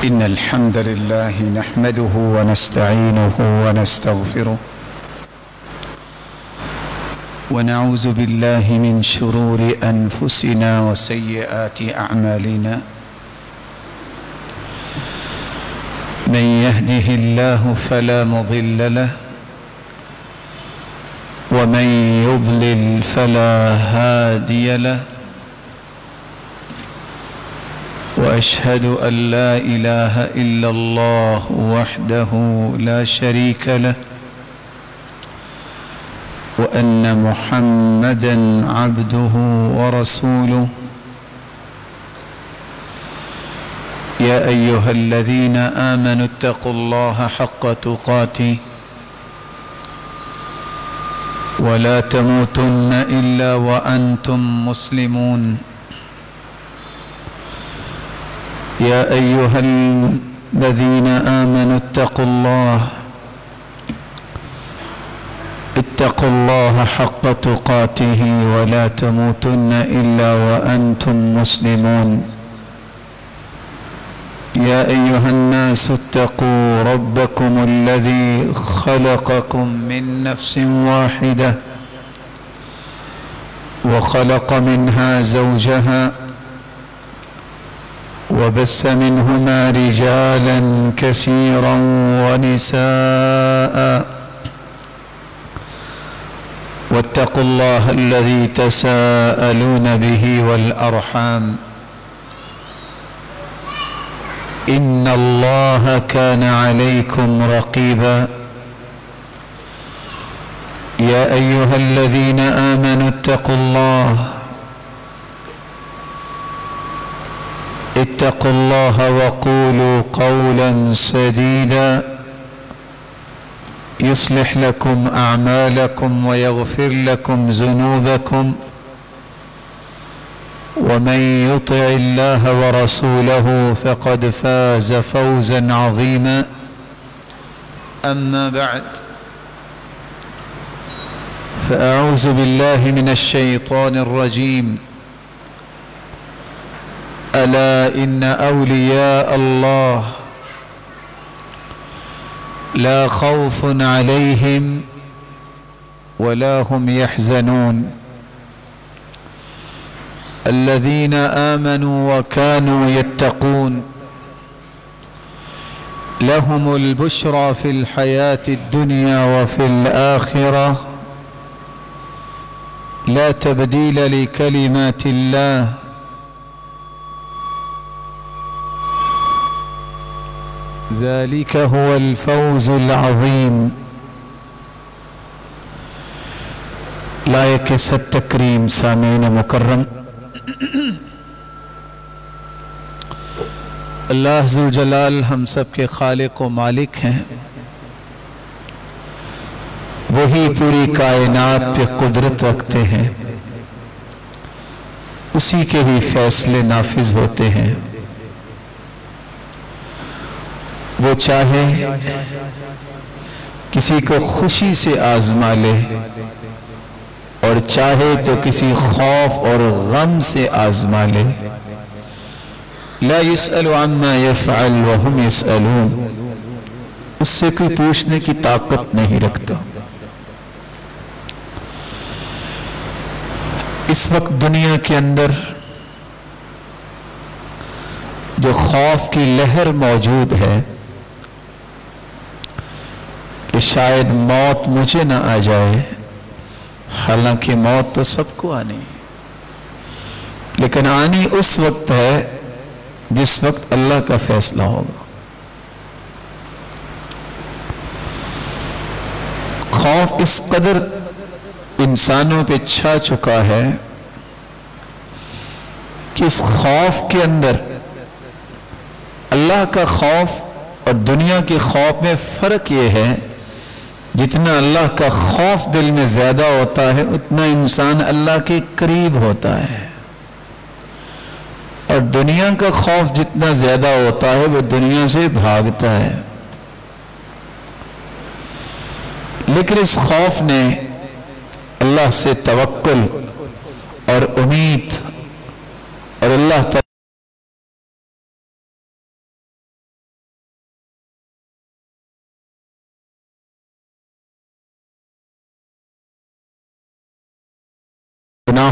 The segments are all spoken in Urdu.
إن الحمد لله نحمده ونستعينه ونستغفره ونعوذ بالله من شرور أنفسنا وسيئات أعمالنا من يهده الله فلا مضل له ومن يضلل فلا هادي له وأشهد أن لا إله إلا الله وحده لا شريك له وأن محمدًا عبده ورسوله يا أيها الذين آمنوا اتقوا الله حق تقاته ولا تموتن إلا وأنتم مسلمون يا أيها الذين آمنوا اتقوا الله حق تقاته ولا تموتن إلا وأنتم مسلمون يا أيها الناس اتقوا ربكم الذي خلقكم من نفس واحدة وخلق منها زوجها وبث منهما رجالا كثيرا ونساء واتقوا الله الذي تساءلون به والأرحام إن الله كان عليكم رقيبا يا أيها الذين آمنوا اتقوا الله وقولوا قولا سديدا يصلح لكم أعمالكم ويغفر لكم ذنوبكم ومن يطع الله ورسوله فقد فاز فوزا عظيما أما بعد فأعوذ بالله من الشيطان الرجيم ألا إن أولياء الله لا خوف عليهم ولا هم يحزنون الذين آمنوا وكانوا يتقون لهم البشرى في الحياة الدنيا وفي الآخرة لا تبديل لكلمات الله ذلك هو الفوز العظيم لائق صد تکریم سامعین مکرم، اللہ ذوالجلال ہم سب کے خالق و مالک ہیں، وہی پوری کائنات پہ قدرت رکھتے ہیں، اسی کے ہی فیصلے نافذ ہوتے ہیں۔ وہ چاہے کسی کو خوشی سے آزما لے اور چاہے تو کسی خوف اور غم سے آزما لے۔ لا يسأل عما يفعل وهم يسألون، اس سے کوئی پوچھنے کی طاقت نہیں رکھتا۔ اس وقت دنیا کے اندر جو خوف کی لہر موجود ہے کہ شاید موت مجھے نہ آ جائے، حالانکہ موت تو سب کو آنی ہے، لیکن آنی اس وقت ہے جس وقت اللہ کا فیصلہ ہوگا۔ خوف اس قدر انسانوں پہ چھا چکا ہے کہ اس خوف کے اندر اللہ کا خوف اور دنیا کے خوف میں فرق یہ ہے، جتنا اللہ کا خوف دل میں زیادہ ہوتا ہے اتنا انسان اللہ کے قریب ہوتا ہے، اور دنیا کا خوف جتنا زیادہ ہوتا ہے وہ دنیا سے بھاگتا ہے۔ لیکن اس خوف نے اللہ سے توکل اور امید اور اللہ پر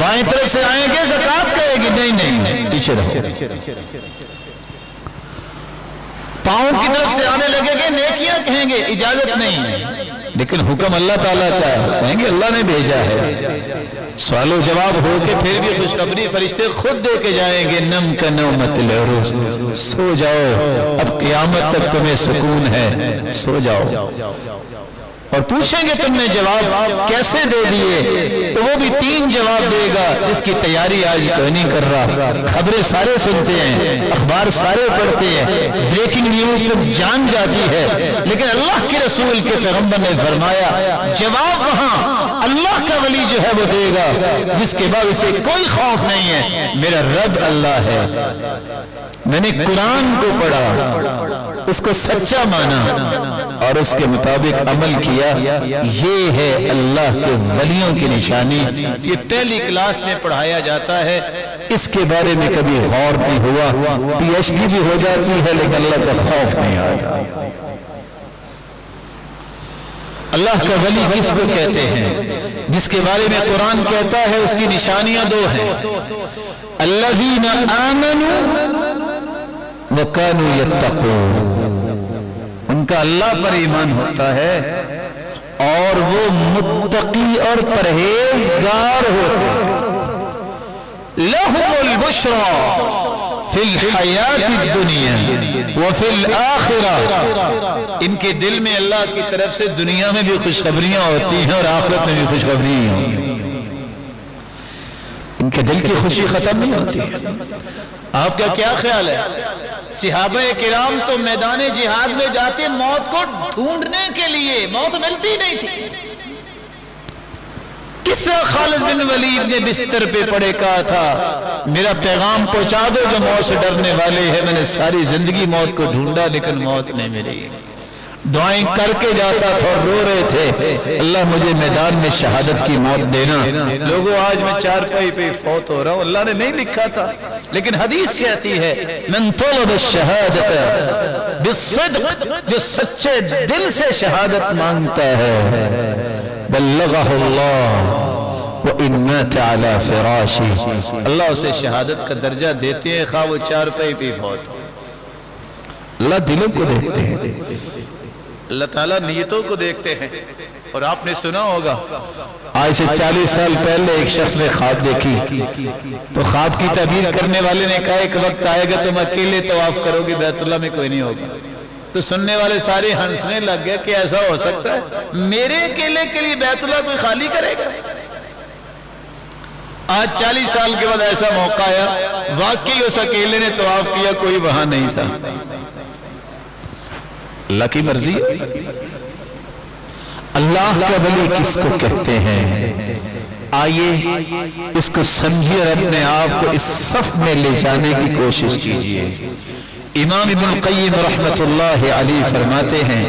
بائیں طرف سے آئیں گے زکات کہے گی نہیں پیچھے رہو، پاؤں کی طرف سے آنے لگے گے نیکیاں کہیں گے اجازت نہیں ہے، لیکن حکم اللہ تعالیٰ کا ہے، کہیں گے اللہ نے بھیجا ہے۔ سوال و جواب ہو کے پھر بھی خوشخبری فرشتے خود دے کے جائیں گے، نم کا نومت العروس، سو جاؤ اب قیامت تک تمہیں سکون ہے، سو جاؤ۔ اور پوچھیں گے تم نے جواب کیسے دے دیے، تو وہ بھی 3 جواب دے گا جس کی تیاری آج کوئی نہیں کر رہا۔ خبریں سارے سنتے ہیں، اخبار سارے پڑھتے ہیں، بریکنگ نیوز تک جان جاتی ہے، لیکن اللہ کے رسول کے پیغمبر نے فرمایا جواب وہاں اللہ کا ولی جو ہے وہ دے گا جس کے بعد اسے کوئی خوف نہیں ہے، میرا رب اللہ ہے، میں نے قرآن کو پڑھا، اس کو سچا مانا اور اس کے مطابق عمل کیا، یہ ہے اللہ کے ولیوں کی نشانی۔ یہ پہلی کلاس میں پڑھایا جاتا ہے، اس کے بارے میں کبھی غور نہیں ہوا، پی ایچ ڈی بھی ہو جاتی ہے لیکن اللہ کا خوف نہیں آتا۔ اللہ کا ولی کس کو کہتے ہیں؟ جس کے بارے میں قرآن کہتا ہے اس کی نشانیاں 2 ہیں، الذین آمنوا وَكَانُوا يَتَّقُونَ، ان کا اللہ پر ایمان ہوتا ہے اور وہ متقی اور پرہیزگار ہوتے ہیں۔ لَهُمُ الْبُشْرَى فِي الْحَيَاةِ الدُّنْيَا وَفِي الْآخِرَةِ، ان کے دل میں اللہ کی طرف سے دنیا میں بھی خوشخبریاں ہوتی ہیں اور آخرت میں بھی خوشخبریاں ہوتی ہیں، ان کے دل کی خوشی ختم نہیں ہوتی۔ آپ کا کیا خیال ہے؟ صحابہ کرام تو میدان جہاد میں جاتے موت کو ڈھونڈنے کے لیے، موت ملتی نہیں تھی۔ کس طرح خالد بن ولید نے بستر پہ پڑے کہا تھا میرا پیغام پہنچا دو جو موت سے ڈرنے والے ہیں، میں نے ساری زندگی موت کو ڈھونڈا لیکن موت نہیں ملی، دعائیں کر کے جاتا تھا اور رو رہے تھے اللہ مجھے میدان میں شہادت کی موت دینا۔ لوگوں آج میں چارپائی پہ فوت ہو رہا ہوں، اللہ نے نہیں لکھا تھا لیکن حدیث کہتی ہے من طلب الشہادت بالصدق، جو سچے دل سے شہادت مانگتا ہے بلغہ اللہ وَإِن مَاتَ عَلَى فِرَاشِهِ، اللہ اسے شہادت کا درجہ دیتے ہیں خواہ وہ چارپائی پہ فوت ہو۔ اللہ دلوں کو دیکھتے ہیں، اللہ تعالیٰ نیتوں کو دیکھتے ہیں۔ اور آپ نے سنا ہوگا آج سے 40 سال پہلے ایک شخص نے خواب دیکھی تو خواب کی تعبیر کرنے والے نے کہا ایک وقت آئے گا تم اکیلے طواف کرو گے بیت اللہ میں کوئی نہیں ہوگا، تو سننے والے سارے ہنسنے لگ گئے کہ ایسا ہو سکتا ہے میرے اکیلے کے لیے بیت اللہ کوئی خالی کرے گا؟ آج 40 سال کے بعد ایسا موقع آیا، واقعی اس اکیلے نے طواف کیا، کوئی وہاں نہیں تھا۔ اللہ کی مرضی۔ اللہ کا ولی کس کو کہتے ہیں؟ آئیے اس کو سمجھیے اور اپنے آپ کو اس صف میں لے جانے کی کوشش کیجئے۔ امام ابن القیم رحمت اللہ علیہ فرماتے ہیں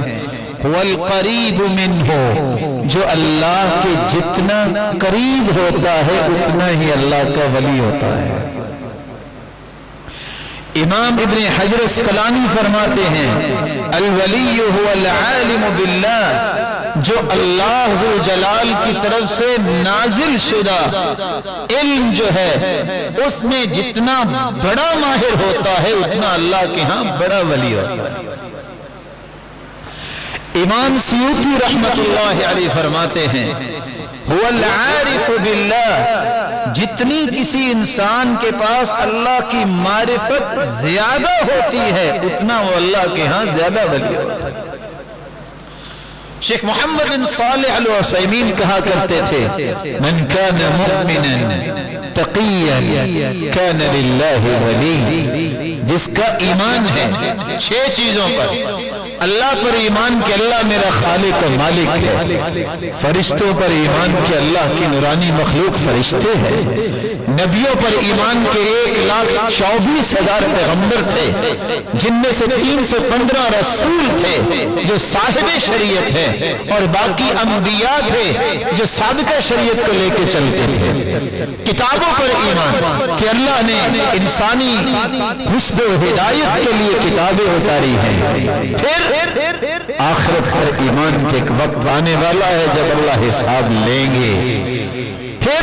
وَالْقَرِيبُ مِنْهُ، جو اللہ کے جتنا قریب ہوتا ہے اتنا ہی اللہ کا ولی ہوتا ہے۔ امام ابن حجر اسقلانی فرماتے ہیں الولی هو العالم باللہ، جو اللہ ذو جلال کی طرف سے نازل شدہ علم جو ہے اس میں جتنا بڑا ماہر ہوتا ہے اتنا اللہ کے ہاں بڑا ولی ہوتا ہے۔ امام سیوطی رحمت اللہ علیہ فرماتے ہیں هو العارف باللہ، جتنی کسی انسان کے پاس اللہ کی معرفت زیادہ ہوتی ہے اتنا وہ اللہ کے ہاں زیادہ ولی ہوتا ہے۔ شیخ محمد بن صالح العثیمین کہا کرتے تھے من کان مؤمنا تقیا کان للہ ولی، جس کا ایمان ہے 6 چیزوں پر، اللہ پر ایمان کہ اللہ میرا خالق و مالک ہے، فرشتوں پر ایمان کہ اللہ کی نورانی مخلوق فرشتے ہیں، نبیوں پر ایمان کہ 1,24,000 پیغمبر تھے جن میں سے 315 رسول تھے جو صاحب شریعت ہیں اور باقی انبیاء تھے جو سابقہ شریعت کو لے کے چلتے تھے، کتابوں پر ایمان کہ اللہ نے انسانی رشد و ہدایت کے لیے کتابیں اتاری ہیں، پھر آخرت پر ایمان کے ایک وقت آنے والا ہے جب اللہ حساب لیں گے، پھر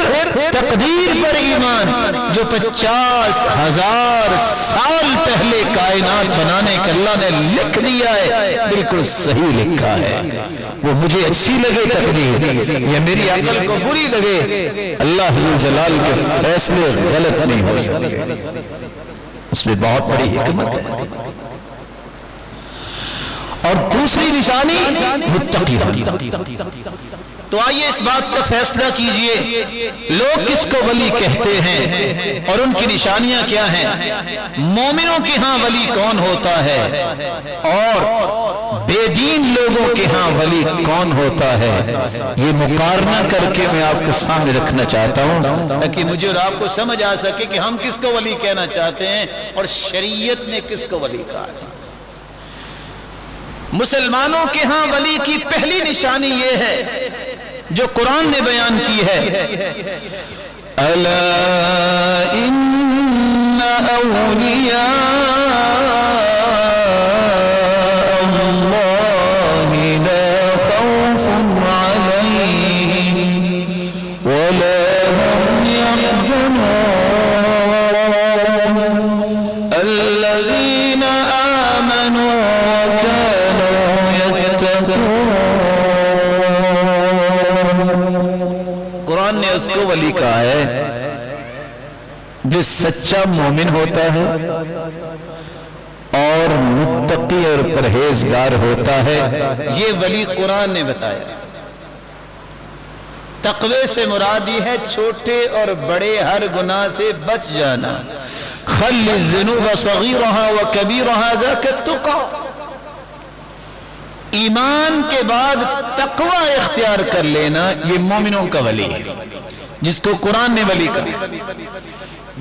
تقدیر پر ایمان، جو 50,000 سال پہلے کائنات بنانے کا اللہ نے لکھ دیا ہے بالکل صحیح لکھا ہے، وہ مجھے اچھی لگے تقدیر یا میری عقل کو بری لگے، اللہ ذو جلال کے فیصلے غلط نہیں ہو سکتے، اس میں بہت بڑی حکمت ہے۔ اور دوسری نشانی متقی ہونا۔ تو آئیے اس بات کا فیصلہ کیجئے، لوگ کس کو ولی کہتے ہیں اور ان کی نشانیاں کیا ہیں؟ مومنوں کے ہاں ولی کون ہوتا ہے اور بے دین لوگوں کے ہاں ولی کون ہوتا ہے، یہ مقارنہ کر کے میں آپ کو سامنے رکھنا چاہتا ہوں تاکہ مجھے اور آپ کو سمجھ آ سکے کہ ہم کس کو ولی کہنا چاہتے ہیں اور شریعت نے کس کو ولی کہا ہے۔ مسلمانوں کے ہاں ولی کی پہلی نشانی یہ ہے جو قرآن نے بیان کی ہے، الا ان اولیاء اللہ لا خوف علیہم ولا هم يحزنون الذین آمنوا قرآن نے اس کو ولی کہا ہے جو سچا مومن ہوتا ہے اور متقی اور پرہیزگار ہوتا ہے، یہ ولی قرآن نے بتایا۔ تقوی سے مراد یہ ہے چھوٹے اور بڑے ہر گناہ سے بچ جانا، خل الذنوب صغیرها وکبیرها ذاک التقی، ایمان کے بعد تقوی اختیار کر لینا یہ مومنوں کا ولی ہے، جس کو قرآن نے ولی کہا۔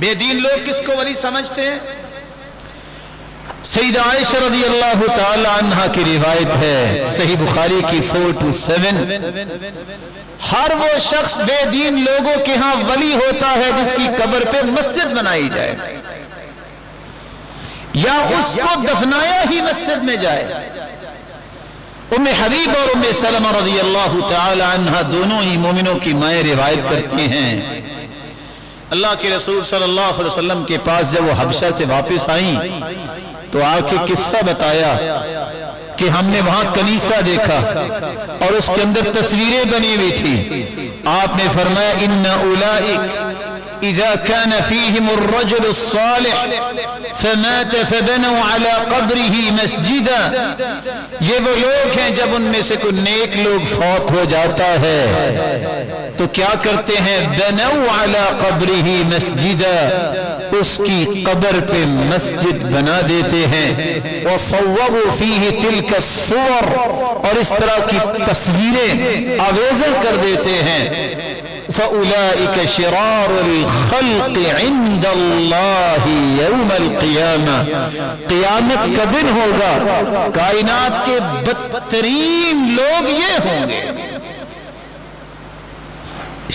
بے دین لوگ کس کو ولی سمجھتے ہیں؟ سیدہ عائشہ رضی اللہ تعالی عنہ کی روایت ہے، صحیح بخاری کی 427، ہر وہ شخص بے دین لوگوں کے ہاں ولی ہوتا ہے جس کی قبر پہ مسجد بنائی جائے یا اس کو دفنایا ہی مسجد میں جائے۔ ام حبیب اور ام سلمہ رضی اللہ تعالی عنہ دونوں ہی مومنوں کی مائیں روایت کرتی ہیں، اللہ کے رسول صلی اللہ علیہ وسلم کے پاس جب وہ حبشہ سے واپس آئیں تو آ کے قصہ بتایا کہ ہم نے وہاں کنیسہ دیکھا اور اس کے اندر تصویریں بنی ہوئی تھی، آپ نے فرمایا ان اولئک اذا كان فيهم الرجل الصالح فمات فبنوا على قبره مسجدا، یہ وہ لوگ ہیں جب ان میں سے کوئی نیک لوگ فوت ہو جاتا ہے تو کیا کرتے ہیں؟ بنوا على قبره مسجدا، اس کی قبر پہ مسجد بنا دیتے ہیں، وصوروا فيه تلك الصور، اور اس طرح کی تصویریں آویزیں کر دیتے ہیں، فَأُولَئِكَ شِرَارُ الْخَلْقِ عِنْدَ اللَّهِ يَوْمَ الْقِيَامَةِ، قیامت کا دن ہوگا کائنات کے بدترین لوگ یہ ہوں گے۔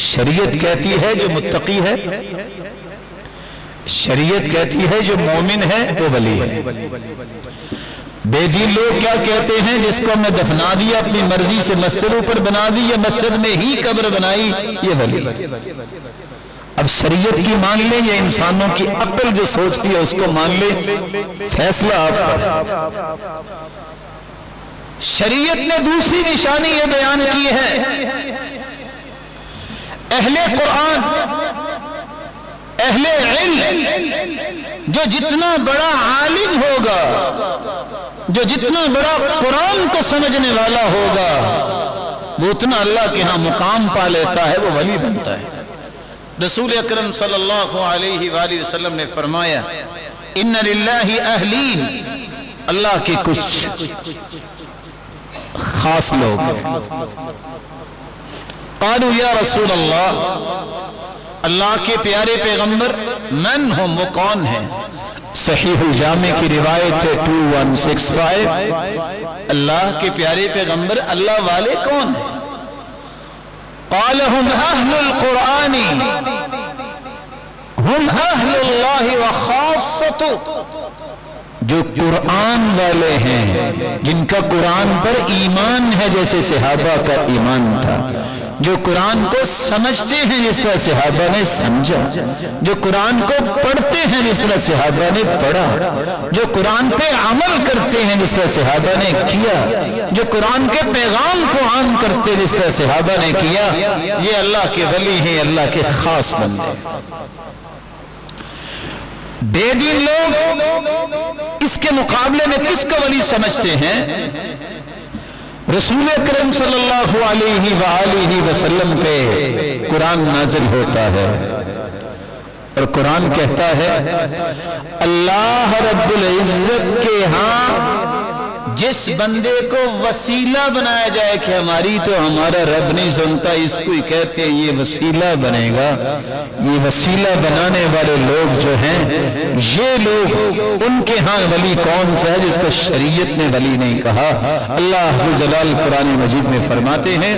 شریعت کہتی ہے جو متقی ہے، شریعت کہتی ہے جو مومن ہے وہ ولی ہے۔ بے دین لوگ کیا کہتے ہیں؟ جس کو ہم نے دفنا دیا، اپنی مرضی سے مسجد اوپر بنا دی یا مسجد میں ہی قبر بنائی، یہ ولی۔ اب شریعت کی مان لیں یا انسانوں کی عقل جو سوچتی ہے اس کو مان لیں، فیصلہ آپ کا۔ شریعت نے دوسری نشانی یہ بیان کی ہے، اہل قرآن، اہل علم، جو جتنا بڑا عالم ہوگا، جو جتنا بڑا قرآن کو سمجھنے والا ہوگا، وہ اتنا اللہ کے ہاں مقام پا لیتا ہے، وہ ولی بنتا ہے۔ رسول اکرم صلی اللہ علیہ وآلہ وسلم نے فرمایا ان للہ اہلین، اللہ کے کچھ خاص لوگ ہیں۔ قالوا یا رسول اللہ کے پیارے پیغمبر، من ہم، وہ کون ہیں؟ صحیح الجامع کی روایت ہے 2165، اللہ کے پیارے پیغمبر اللہ والے کون ہیں؟ قال هم اہل القرآن ہم اہل اللہ وخاصتہ، جو قرآن والے ہیں، جن کا قرآن پر ایمان ہے جیسے صحابہ کا ایمان تھا، جو قرآن کو سمجھتے ہیں جس طرح صحابہ نے سمجھا، جو قرآن کو پڑھتے ہیں جس طرح صحابہ نے پڑھا، جو قرآن پہ عمل کرتے ہیں جس طرح صحابہ نے کیا، جو قرآن کے پیغام کو عام کرتے جس طرح صحابہ نے کیا، یہ اللہ کے ولی ہیں، اللہ کے خاص بندے۔ بے دین لوگ اس کے مقابلے میں کس کو ولی سمجھتے ہیں؟ رسول اکرم صلی اللہ علیہ وآلہ وسلم پہ قرآن نازل ہوتا ہے اور قرآن کہتا ہے اللہ رب العزت کے ہاں جس بندے کو وسیلہ بنایا جائے کہ ہماری تو ہمارا رب نہیں سنتا، اس کو ہی کہتے ہیں یہ وسیلہ بنے گا۔ یہ وسیلہ بنانے والے لوگ جو ہیں، یہ لوگ ان کے ہاں ولی کون سا ہے جس کو شریعت نے ولی نہیں کہا؟ اللہ عز جلال قرآن مجید میں فرماتے ہیں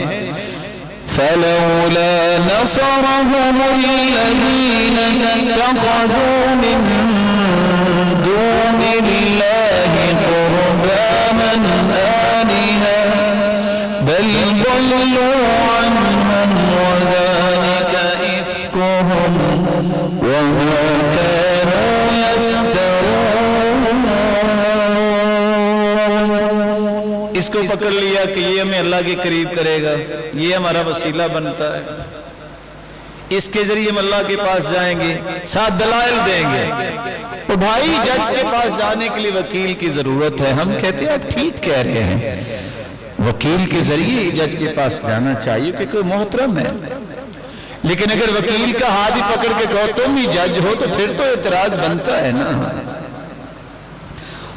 فَلَوْلَا نَصَرَهُمُ الَّذِينَ اتَّخَذُوا مِن دُونِ اللَّهِ قُرْبَانًا آلِهَةً بَلْ ضَلُّوا عَنْهُمْ وَذَلِكَ إِفْكُهُمْ وَمَا كَانُوا يَفْتَرُونَ۔ اس کو پکڑ لیا کہ یہ ہمیں اللہ کے قریب کرے گا، یہ ہمارا وسیلہ بنتا ہے، اس کے ذریعے ہم اللہ کے پاس جائیں گے، ساتھ دلائل دیں گے۔ تو بھائی جج کے پاس جانے کے لیے وکیل کی ضرورت ہے، ہم کہتے ہیں آپ ٹھیک کہہ رہے ہیں، وکیل کے ذریعے جج کے پاس جانا چاہیے کہ کوئی محترم ہے، لیکن اگر وکیل کا ہاتھ ہی پکڑ کے کہو تم ہی جج ہو تو پھر تو اعتراض بنتا ہے نا۔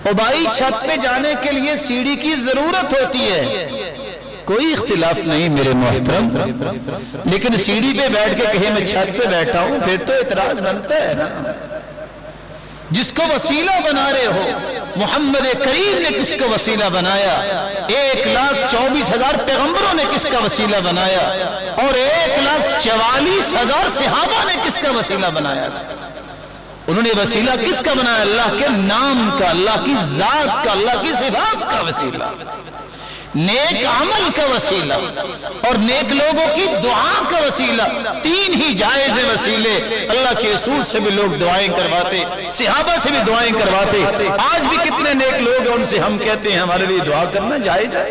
اور بھائی چھت پہ جانے کے لیے سیڑھی کی ضرورت ہوتی ہے، کوئی اختلاف نہیں میرے محترم، لیکن سیڑھی پہ بیٹھ کے کہیں میں چھت پہ بیٹھا ہوں پھر تو اعتراض بنتا ہے نا۔ جس کو وسیلہ بنا رہے ہو، محمد کریم نے کس کو وسیلہ بنایا؟ 1,24,000 پیغمبروں نے کس کا وسیلہ بنایا؟ اور 1,44,000 صحابہ نے کس کا وسیلہ بنایا تھا؟ انہوں نے وسیلہ کس کا بنایا؟ اللہ کے نام کا، اللہ کی ذات کا، اللہ کی صفات کا وسیلہ، نیک عمل کا وسیلہ اور نیک لوگوں کی دعا کا وسیلہ۔ تین ہی جائز وسیلے، اللہ کے رسول سے بھی لوگ دعائیں کرواتے، صحابہ سے بھی دعائیں کرواتے، آج بھی کتنے نیک لوگ ہیں ان سے ہم کہتے ہیں ہمارے لیے دعا کرنا جائز ہے،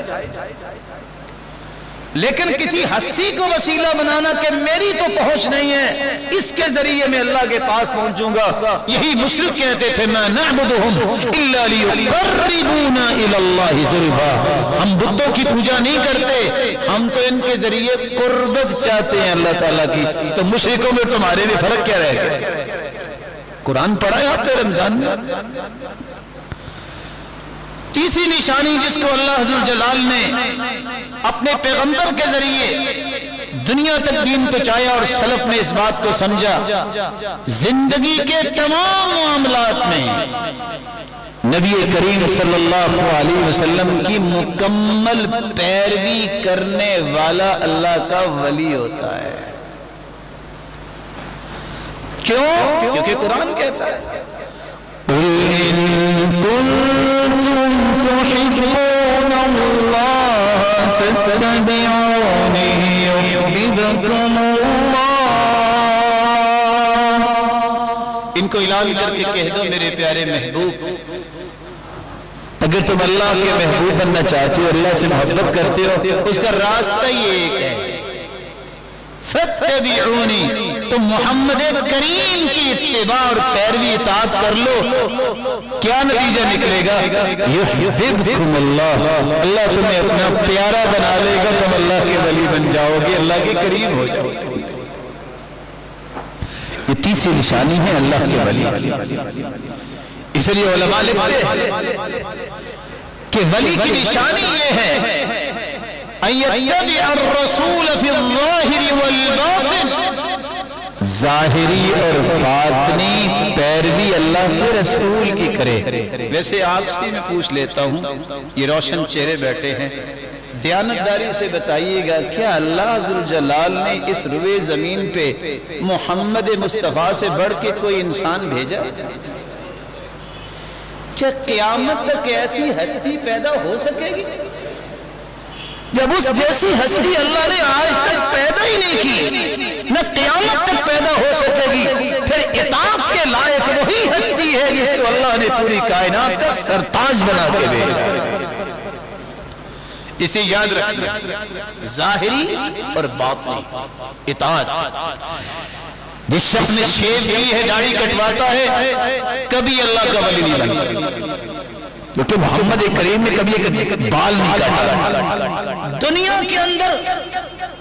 لیکن کسی ہستی کو وسیلہ بنانا کہ میری تو پہنچ نہیں ہے، اس کے ذریعے میں اللہ کے پاس پہنچوں گا، یہی مشرک کہتے تھے مَا نَعْبُدُهُمْ إِلَّا لِيُقَرِّبُونَا إِلَى اللَّهِ زُلْفَىٰ، ہم بتوں کی پوجا نہیں کرتے، ہم تو ان کے ذریعے قربت چاہتے ہیں اللہ تعالیٰ کی۔ تو مشرکوں میں تمہارے بھی فرق کیا رہ گیا؟ قرآن پڑھا ہے آپ نے رمضان میں؟ تیسری نشانی جس کو اللہ عز جلال نے اپنے پیغمبر کے ذریعے دنیا تک دین پہنچایا اور سلف نے اس بات کو سمجھا، زندگی کے تمام معاملات میں نبی کریم صلی اللہ علیہ وسلم کی مکمل پیروی کرنے والا اللہ کا ولی ہوتا ہے۔ کیوں؟ کیونکہ قرآن کہتا ہے قُلْ إِن كُنتُمْ تُحِبُّونَ اللَّهَ فَاتَّبِعُونِي يُحْبِبْكُمُ اللَّهُ۔ ان کو اعلان کر کے کہہ دو میرے پیارے محبوب، اگر تم اللہ کے محبوب بننا چاہتے ہو، اللہ سے محبت کرتے ہو، اس کا راستہ ہی ایک ہے، فَاتَّبِعُونِي، تم محمد کریم کی اتباع اور پیروی اطاعت کر لو، کیا نتیجہ نکلے گا؟ یحببکم اللہ، اللہ تمہیں اپنا پیارا بنا لے گا، تم اللہ کے ولی بن جاؤ گے، اللہ کے قریب ہو جاؤ گے۔ یہ تیسری نشانی ہے اللہ کے ولی۔ اس لیے علماء لکھتے ہیں کہ ولی کی نشانی یہ ہے أن يتبع الرسول في الظاهر والباطن، ظاہری اور باطنی پیروی اللہ کے رسول کی کرے۔ ویسے آپ سے میں پوچھ لیتا ہوں، یہ روشن چہرے بیٹھے ہیں، دیانتداری سے بتائیے گا کیا اللہ ذوالجلال نے اس روئے زمین پہ محمد مصطفیٰ سے بڑھ کے کوئی انسان بھیجا؟ کیا قیامت تک ایسی ہستی پیدا ہو سکے گی؟ جب اس جیسی ہستی اللہ نے آج تک پیدا ہی نہیں کی، نہ قیامت تک پیدا ہو سکے گی، پھر اطاعت کے لائق وہی ہستی ہے جس کو اللہ نے پوری کائنات کا سرتاج بنا کے بھیجا۔ اسے یاد رکھنا، ظاہری اور باطنی اطاعت۔ جس شخص نے شیو کی ہے، داڑھی کٹواتا ہے، کبھی اللہ کا ولی نہیں بن سکتا، کیونکہ محمد کریم نے کبھی ایک بال نہیں کاٹا۔ دنیا کے اندر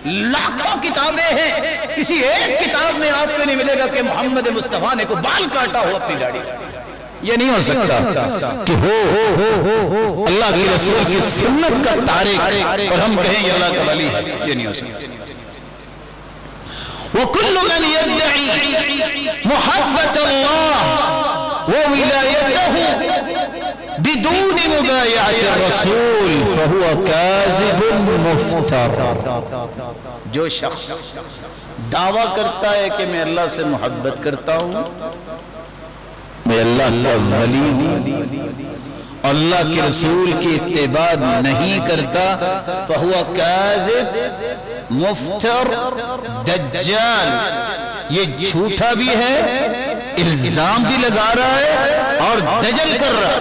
لاکھوں کتابیں ہیں، کسی ایک کتاب میں آپ کو نہیں ملے گا کہ محمد مصطفیٰ نے کوئی بال کاٹا ہو اپنی داڑھی۔ یہ نہیں ہو سکتا کہ ہو اللہ کے رسول کی سنت کا تارک اور ہم کہیں یہ اللہ کا ولی ہے، یہ نہیں ہو سکتا۔ وَكُلُّ مَنْ يَدَّعِي مُحَبَّةَ اللَّهِ وَوِلَایَتَهُ بِدُونِ مُبَايَعَةِ الرَّسُولِ فَهُوَ كَاذِبٌ مُفْتَرٍ۔ جو شخص دعویٰ کرتا ہے کہ میں اللہ سے محبت کرتا ہوں، میں اللہ کا ولی ہوں، اللہ کے رسول کی اتباع نہیں کرتا، فہو کاذب مفتر دجال، یہ جھوٹا بھی ہے، الزام بھی لگا رہا ہے اور دجل کر رہا ہے۔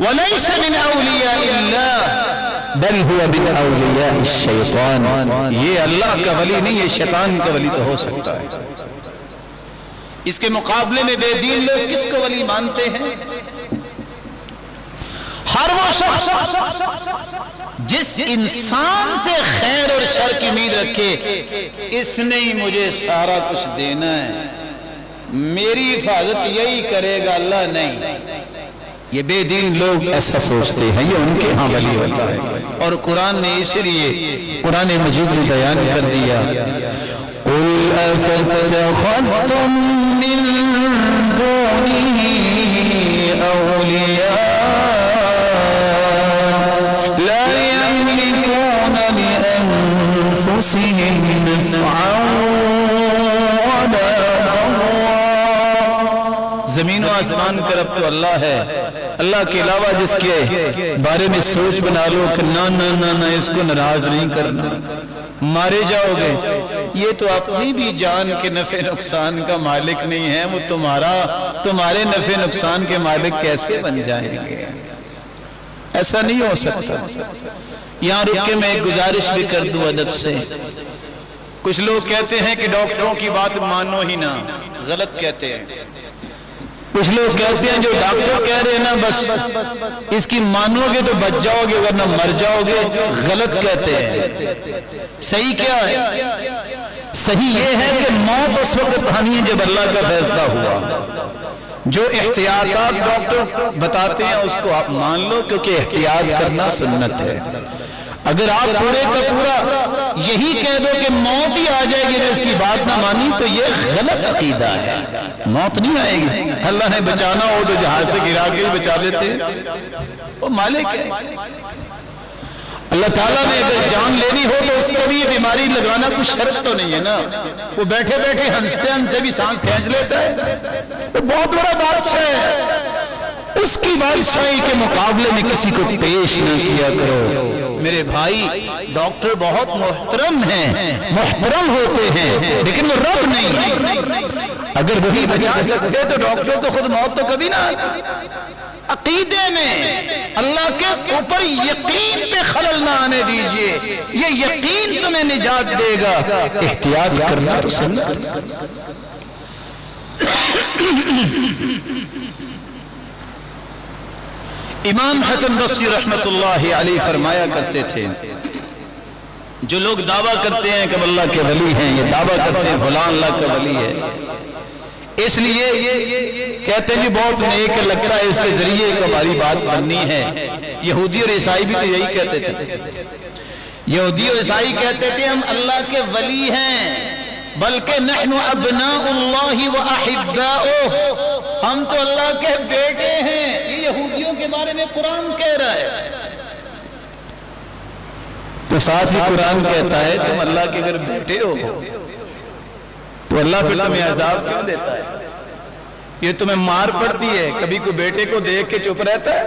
وَلَيْسَ مِنْ أَوْلِيَاءِ اللَّهِ بَلْ هُوَ مِنْ أَوْلِيَاءِ الشَّيْطَانِ، یہ اللہ کا ولی نہیں، یہ شیطان کا ولی تو ہو سکتا ہے۔ اس کے مقابلے میں بے دین لوگ کس کو ولی مانتے ہیں؟ ہر وہ شخص جس انسان سے خیر اور شر کی امید رکھے، اس نے ہی مجھے سارا کچھ دینا ہے، میری حفاظت یہی کرے گا، اللہ نہیں۔ یہ بے دین لوگ ایسا سوچتے ہیں، یہ ان کے ہاں ولی ہوتا ہے۔ اور قرآن نے اس لیے قرآن مجید میں بیان کر دیا، قُلْ أَفَاتَّخَذْتُم مِّن دُونِهِ أَوْلِيَاءَ لَا يَمْلِكُونَ لِأَنفُسِهِمْ نَفْعًا وَلَا ضَرًّا۔ زمین و آسمان کا رب تو اللہ ہے، اللہ کے علاوہ جس کے بارے میں سوچ بنا لو کہ نہ اس کو ناراض نہیں کرنا، مارے جاؤ گے، یہ تو اپنی بھی جان کے نفع نقصان کا مالک نہیں ہے، وہ تمہارے نفع نقصان کے مالک کیسے بن جائیں گے؟ ایسا نہیں ہو سکتا۔ یہاں رک کے میں ایک گزارش بھی کر دوں ادب سے۔ کچھ لوگ کہتے ہیں کہ ڈاکٹروں کی بات مانو ہی نہ، غلط کہتے ہیں۔ کچھ لوگ کہتے ہیں جو ڈاکٹر کہہ رہے ہیں نا بس اس کی مانو گے تو بچ جاؤ گے ورنہ مر جاؤ گے، غلط کہتے ہیں۔ صحیح کیا ہے؟ صحیح یہ ہے کہ موت اس وقت آنی ہے جب اللہ کا فیصلہ ہوا۔ جو احتیاطات ڈاکٹر بتاتے ہیں اس کو آپ مان لو، کیونکہ احتیاط کرنا سنت ہے۔ اگر آپ پورے کا پورا یہی کہہ دو کہ موت ہی آ جائے گی اگر اس کی بات نہ مانی تو یہ غلط عقیدہ ہے۔ موت نہیں آئے گی، اللہ نے بچانا ہو تو جہاز سے گرا کے ہی بچا لیتے ہیں، وہ مالک ہے۔ اللہ تعالیٰ نے اگر جان لینی ہو تو اس کو بھی یہ بیماری لگانا کچھ شرط تو نہیں ہے نا، وہ بیٹھے بیٹھے ہنستے ہنستے بھی سانس کھینچ لیتا ہے، وہ بہت بڑا بادشاہ ہے۔ اس کی بادشاہی کے مقابلے میں کسی کو پیش نہ کیا کرو۔ میرے بھائی ڈاکٹر بہت محترم ہیں، محترم ہوتے ہیں، لیکن وہ رب نہیں۔ اگر وہی بچا سکتے تو ڈاکٹر کو خود موت تو کبھی نہ آتی۔ عقیدے میں اللہ کے اوپر یقین پہ خلل نہ آنے دیجئے، یہ یقین تمہیں نجات دے گا۔ احتیاط کرنا تو سنت ہے۔ امام حسن بصری رحمت اللہ علیہ فرمایا کرتے تھے، جو لوگ دعویٰ کرتے ہیں کہ اللہ کے ولی ہیں، یہ دعویٰ کرتے ہیں فلاں اللہ کا ولی ہے، اس لیے کہتے ہیں بہت نیک لگتا ہے، اس کے ذریعے کو ہماری بات بننی ہے۔ یہودی اور عیسائی بھی تو یہی کہتے تھے، یہودی اور عیسائی کہتے تھے ہم اللہ کے ولی ہیں، بلکہ نحن ابناء اللہ و احباؤہ، ہم تو اللہ کے بیٹے ہیں۔ یہ یہودیوں کے بارے میں قرآن کہہ رہا ہے، تو ساتھ ہی قرآن کہتا ہے تم اللہ کے اگر بیٹے ہو تو اللہ پھر تمہیں عذاب کیوں دیتا ہے؟ یہ تمہیں مار پڑتی ہے، کبھی کوئی بیٹے کو دیکھ کے چپ رہتا ہے؟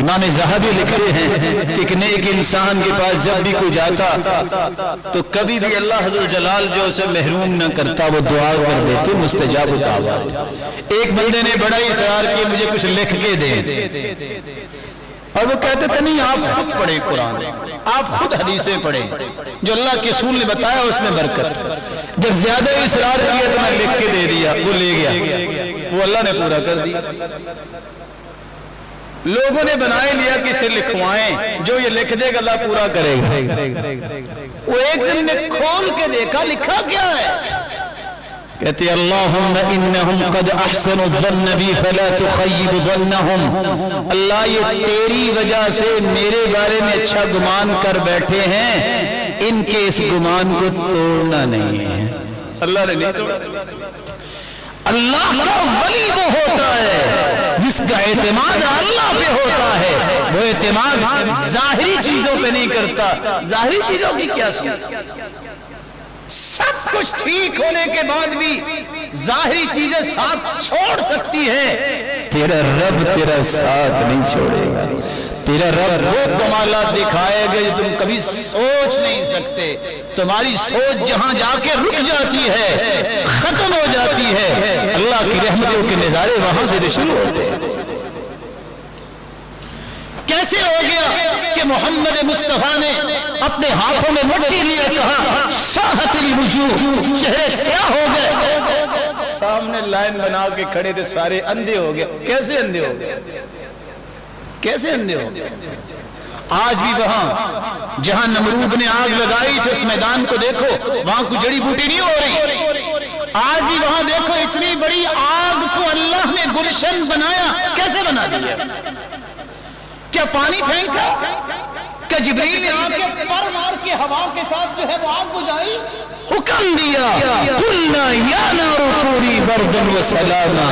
امام ذہبی لکھتے ہیں کہ ایک نیک انسان کے پاس جب بھی کوئی جاتا تو کبھی بھی اللہ حضور جلال جو اسے محروم نہ کرتا، وہ دعا کر دیتے مستجاب دعوات۔ ایک بندے نے بڑا ہی اصرار کیا مجھے کچھ لکھ کے دیں، اور وہ کہتے تھے نہیں آپ خود پڑھیں قرآن، آپ خود حدیثیں پڑھیں، جو اللہ کے رسول نے بتایا اس میں برکت۔ جب زیادہ اصرار کیا تو میں لکھ کے دے دیا، وہ لے گیا، وہ اللہ نے پورا کر دیا۔ لوگوں نے بنائے لیا کہ اسے لکھوائیں، جو یہ لکھ دے گا اللہ پورا کرے گا۔ وہ ایک دن نے کھول کے دیکھا لکھا کیا ہے، کہتے اللہم انہم قد احسنوا الظن بی فلا تخیب ظنہم، اللہ یہ تیری وجہ سے میرے بارے میں اچھا گمان کر بیٹھے ہیں، ان کے اس گمان کو توڑنا نہیں ہے۔ اللہ نے نہیں توڑا۔ اللہ کا ولی وہ ہوتا ہے جس کا اعتماد اللہ پہ ہوتا ہے، وہ اعتماد ظاہری چیزوں پہ نہیں کرتا۔ ظاہری چیزوں کی کیا سوچ، سب کچھ ٹھیک ہونے کے بعد بھی ظاہری چیزیں ساتھ چھوڑ سکتی ہے، تیرا رب تیرا ساتھ نہیں چھوڑے گا۔ تیرا رب وہ کمالات دکھائے گا جو تم کبھی سوچ نہیں سکتے۔ تمہاری سوچ جہاں جا کے رک جاتی ہے، ختم ہو جاتی ہے، اللہ کی رحمتوں کے نظارے وہاں سے شروع ہوتے ہیں۔ کیسے ہو گیا کہ محمد مصطفیٰ نے اپنے ہاتھوں میں مٹی لیے کہا شاہت الوجوہ، چہرے سیاہ ہو گئے، سامنے لائن بنا کے کھڑے تھے سارے اندھے ہو گئے۔ کیسے اندھے ہو گئے، کیسے اندھے ہو گئے؟ آج بھی وہاں جہاں نمرود نے آگ لگائی تھی اس میدان کو دیکھو، وہاں کوئی جڑی بوٹی نہیں ہو رہی۔ آج بھی وہاں دیکھو اتنی بڑی آگ کو اللہ نے گلشن بنایا، کیسے بنا دیا؟ کیا پانی پھینکا؟ کہ جبریل نے آگ کے پر مار کے ہوا کے ساتھ جو ہے وہ آگ بجھائی؟ حکم دیا قلنا یا نار کونی بردا وسلاما،